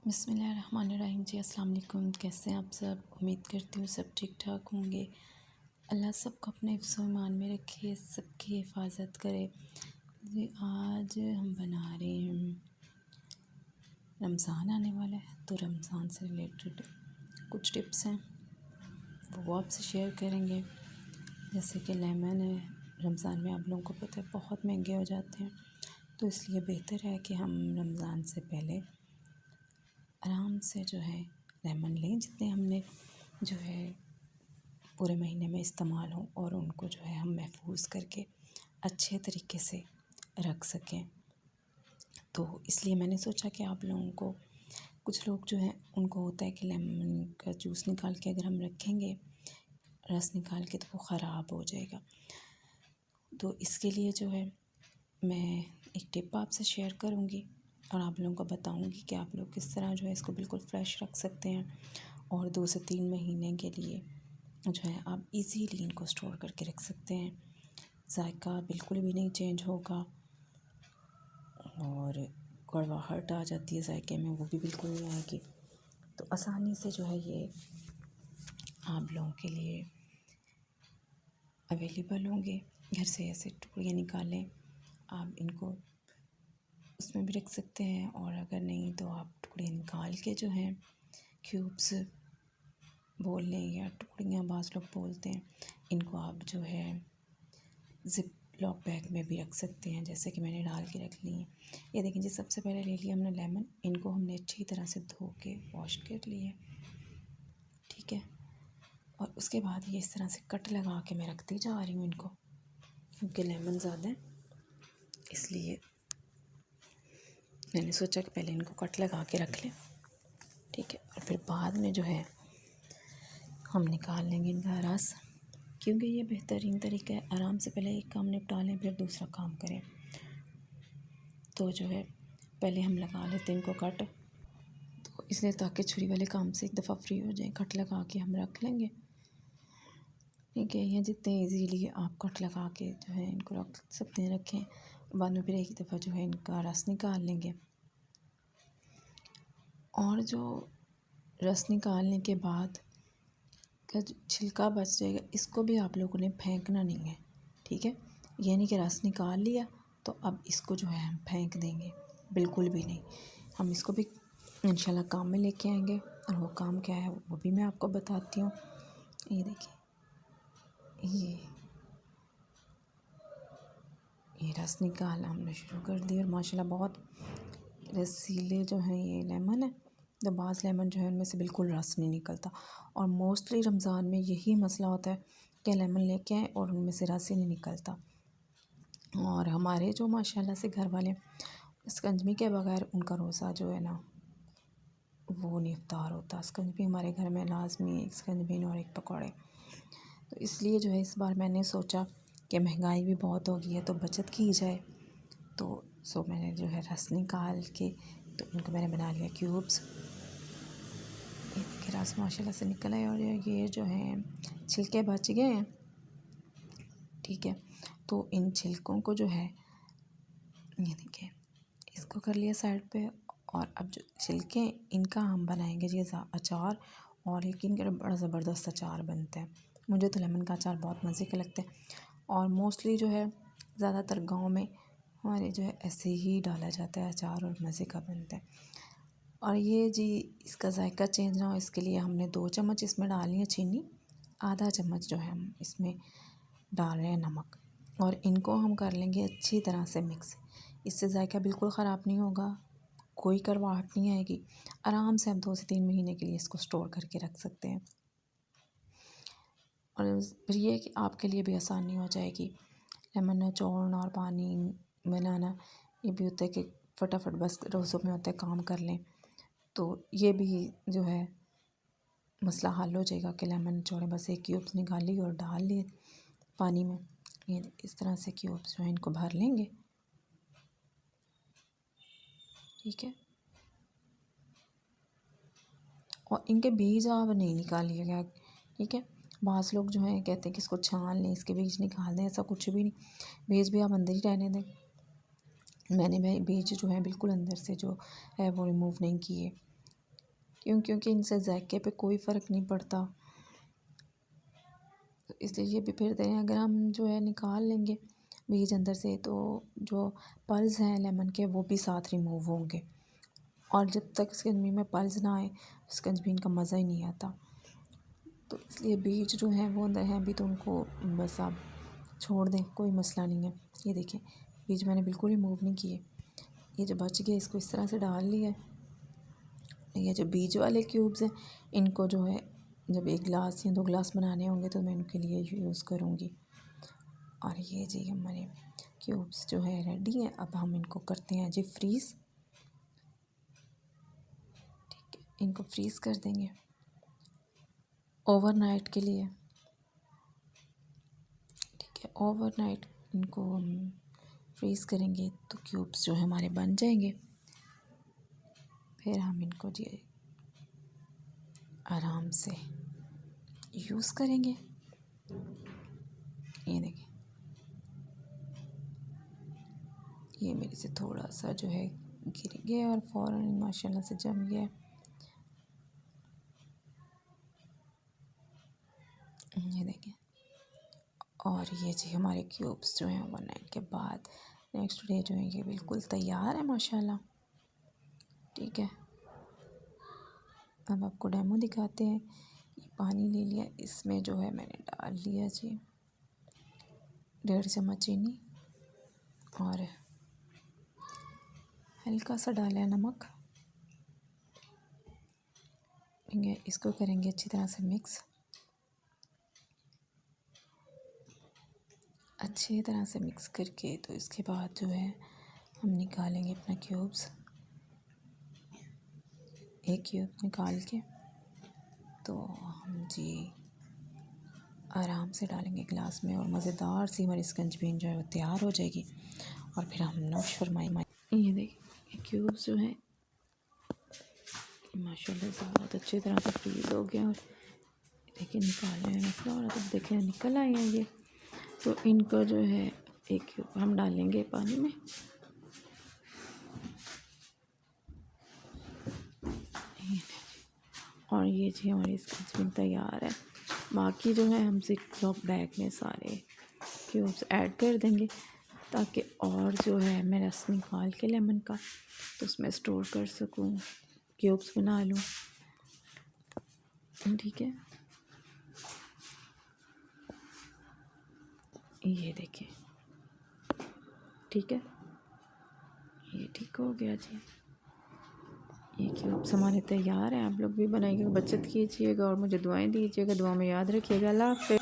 बिस्मिल्लाहिर्रहमानिर्रहीम जी। अस्सलाम वालेकुम। कैसे हैं आप सब? उम्मीद करती हूँ सब ठीक ठाक होंगे। अल्लाह सबको अपने हिफ्ज़ व ईमान में रखे, सबकी हिफाजत करे जी। आज हम बना रहे हैं, रमज़ान आने वाला है तो रमज़ान से रिलेटेड कुछ टिप्स हैं वो आपसे शेयर करेंगे। जैसे कि लेमन है, रमज़ान में आप लोगों को पता है बहुत महंगे हो जाते हैं, तो इसलिए बेहतर है कि हम रमज़ान से पहले आराम से जो है लेमन लें, जितने हमने जो है पूरे महीने में इस्तेमाल हों, और उनको जो है हम महफूज करके अच्छे तरीके से रख सकें। तो इसलिए मैंने सोचा कि आप लोगों को, कुछ लोग जो हैं उनको होता है कि लेमन का जूस निकाल के अगर हम रखेंगे, रस निकाल के, तो वो ख़राब हो जाएगा। तो इसके लिए जो है मैं एक टिप आपसे शेयर करूँगी और आप लोगों को बताऊँगी कि आप लोग किस तरह जो है इसको बिल्कुल फ्रेश रख सकते हैं, और 2 से 3 महीने के लिए जो है आप इजीली इनको स्टोर करके रख सकते हैं। जायका बिल्कुल भी नहीं चेंज होगा, और कड़वाहट आ जाती है जायके में, वो भी बिल्कुल नहीं आएगी। तो आसानी से जो है ये आप लोगों के लिए अवेलेबल होंगे। घर से ऐसे टुकड़ियाँ निकालें, आप इनको उसमें भी रख सकते हैं, और अगर नहीं तो आप टुकड़े निकाल के जो हैं क्यूब्स बोल लें या टुकड़ियाँ बाज़ लोग बोलते हैं, इनको आप जो है ज़िप लॉक बैग में भी रख सकते हैं, जैसे कि मैंने डाल के रख ली हैं। ये देखें जी, सबसे पहले ले लिया हमने लेमन, इनको हमने अच्छी तरह से धो के वॉश कर लिए, ठीक है। और उसके बाद ये इस तरह से कट लगा के मैं रखती जा रही हूँ इनको, क्योंकि लेमन ज़्यादा है इसलिए मैंने सोचा कि पहले इनको कट लगा के रख लें, ठीक है। और फिर बाद में जो है हम निकाल लेंगे इनका रस, क्योंकि ये बेहतरीन तरीका है। आराम से पहले एक काम निपटा लें, फिर दूसरा काम करें। तो जो है पहले हम लगा लेते हैं इनको कट, तो इसलिए ताकि छुरी वाले काम से एक दफ़ा फ्री हो जाए, कट लगा के हम रख लेंगे, ठीक है। ये जितने इजीली आप कट लगा के जो है इनको रख सकते हैं, रखें। बाद में फिर एक दफ़ा जो है इनका रस निकाल लेंगे, और जो रस निकालने के बाद का जो छिलका बच जाएगा, इसको भी आप लोगों ने फेंकना नहीं है, ठीक है। ये नहीं कि रस निकाल लिया तो अब इसको जो है हम फेंक देंगे, बिल्कुल भी नहीं। हम इसको भी इंशाल्लाह काम में लेके आएंगे, और वो काम क्या है वो भी मैं आपको बताती हूँ। ये देखिए, ये रस निकालना हमने शुरू कर दिया, और माशाल्लाह बहुत रसीले जो हैं ये लेमन है। तो बाज़ लेमन जो है उनमें से बिल्कुल रस नहीं निकलता, और मोस्टली रमज़ान में यही मसला होता है कि लेमन लेके आए और उनमें से रस ही नहीं निकलता। और हमारे जो माशाल्लाह से घर वाले, शिकंजवी के बगैर उनका रोज़ा जो है ना वो नहीं इफ्तार होता। शिकंजवी हमारे घर में लाजमी, एक शिकंजवी और एक पकौड़े। तो इसलिए जो है इस बार मैंने सोचा कि महंगाई भी बहुत हो गई है तो बचत की जाए, तो मैंने जो है रस निकाल के तो इनको मैंने बना लिया क्यूब्स। ये देखिए रस माशाल्लाह से निकल आए, और ये जो है छिलके बच गए हैं, ठीक है। तो इन छिलकों को जो है ये देखिए इसको कर लिया साइड पे, और अब जो छिलके इनका हम बनाएंगे जी अचार, और लेकिन बड़ा ज़बरदस्त अचार बनता है। मुझे तो लेमन का अचार बहुत मज़े का लगता है, और मोस्टली जो है ज़्यादातर गांव में हमारे जो है ऐसे ही डाला जाता है अचार, और मज़े का बनता है। और ये जी इसका जायका चेंज ना हो, इसके लिए हमने 2 चम्मच इसमें डाली है चीनी, आधा चम्मच जो है हम इसमें डाल रहे हैं नमक, और इनको हम कर लेंगे अच्छी तरह से मिक्स। इससे जायका बिल्कुल ख़राब नहीं होगा, कोई कड़वाहट नहीं आएगी। आराम से हम 2 से 3 महीने के लिए इसको स्टोर करके रख सकते हैं, और फिर ये कि आपके लिए भी आसानी हो जाएगी। लेमन निचोड़ना और पानी बनाना, ये भी होता है कि फटाफट बस रोज़ों में होता है काम कर लें, तो ये भी जो है मसला हल हो जाएगा कि लेमन निचोड़े, बस एक क्यूब्स निकाली और डाल लिए पानी में। ये इस तरह से क्यूब्स जो है इनको भर लेंगे, ठीक है। और इनके बीज आप नहीं निकालिएगा, ठीक है। बाज़ लोग जो हैं कहते हैं कि इसको छान लें, इसके बीज निकाल दें, ऐसा कुछ भी नहीं। बीज भी आप अंदर ही रहने दें। मैंने बीज जो है बिल्कुल अंदर से जो है वो रिमूव नहीं किए, क्योंकि इनसे जायके पे कोई फ़र्क नहीं पड़ता, तो इसलिए ये भी फिर दें। अगर हम जो है निकाल लेंगे बीज अंदर से, तो जो पल्स हैं लेमन के वो भी साथ रिमूव होंगे, और जब तक स्कंजबी में पल्स ना आए स्कंजबी का मज़ा ही नहीं आता। तो इसलिए बीज जो हैं वो अंदर हैं अभी, तो उनको बस आप छोड़ दें, कोई मसला नहीं है। ये देखें बीज मैंने बिल्कुल रिमूव नहीं किए। ये जो बच गया इसको इस तरह से डाल लिया। ये जो बीज वाले क्यूब्स हैं इनको जो है जब 1 गिलास या 2 गिलास बनाने होंगे तो मैं उनके लिए यूज़ करूँगी। और ये जी हमारे क्यूब्स जो है रेडी हैं। अब हम इनको करते हैं जी फ्रीज़। ठीक है, इनको फ्रीज़ कर देंगे ओवरनाइट के लिए। ठीक है, ओवरनाइट इनको हम फ्रीज़ करेंगे तो क्यूब्स जो है हमारे बन जाएंगे। फिर हम इनको जी आराम से यूज़ करेंगे। ये देखिए, ये मेरे से थोड़ा सा जो है गिर गया और फ़ौरन माशाल्लाह से जम गया। ये देखें, और ये जी हमारे क्यूब्स जो हैं ओवरनाइट के बाद नेक्स्ट डे जो है ये बिल्कुल तैयार है माशाल्लाह। ठीक है, अब आपको डेमो दिखाते हैं। ये पानी ले लिया, इसमें जो है मैंने डाल लिया जी 1.5 चम्मच चीनी और हल्का सा डाला है नमक। इसको करेंगे अच्छी तरह से मिक्स, अच्छी तरह से मिक्स करके तो इसके बाद जो है हम निकालेंगे अपना क्यूब्स। एक क्यूब निकाल के तो हम जी आराम से डालेंगे गिलास में और मज़ेदार सी हमारी स्कंजबीन जो है वो तैयार हो जाएगी। और फिर हम नोश फरमाएंगे। ये देखिए क्यूब्स जो हैं माशाल्लाह से बहुत अच्छी तरह से फ्रीज़ हो गए और देखिए निकाले हैं मसला हो रहा था, देखें निकल आए हैं ये। तो इनको जो है एक क्यूब हम डालेंगे पानी में। और ये जी हमारी स्कंजबी तैयार है। बाकी जो है हम ज़िप-लॉक बैग में सारे क्यूब्स ऐड कर देंगे ताकि और जो है मैं रस निकाल के लेमन का तो उसमें स्टोर कर सकूँ, क्यूब्स बना लूँ। ठीक है, ये देखिए ठीक है, ये ठीक हो गया जी। ये क्यूब्स हमारे तैयार हैं। आप लोग भी बनाइएगा, बचत कीजिएगा और मुझे दुआएं दीजिएगा। दुआ में याद रखिएगा। अल्लाह हाफ़िज़।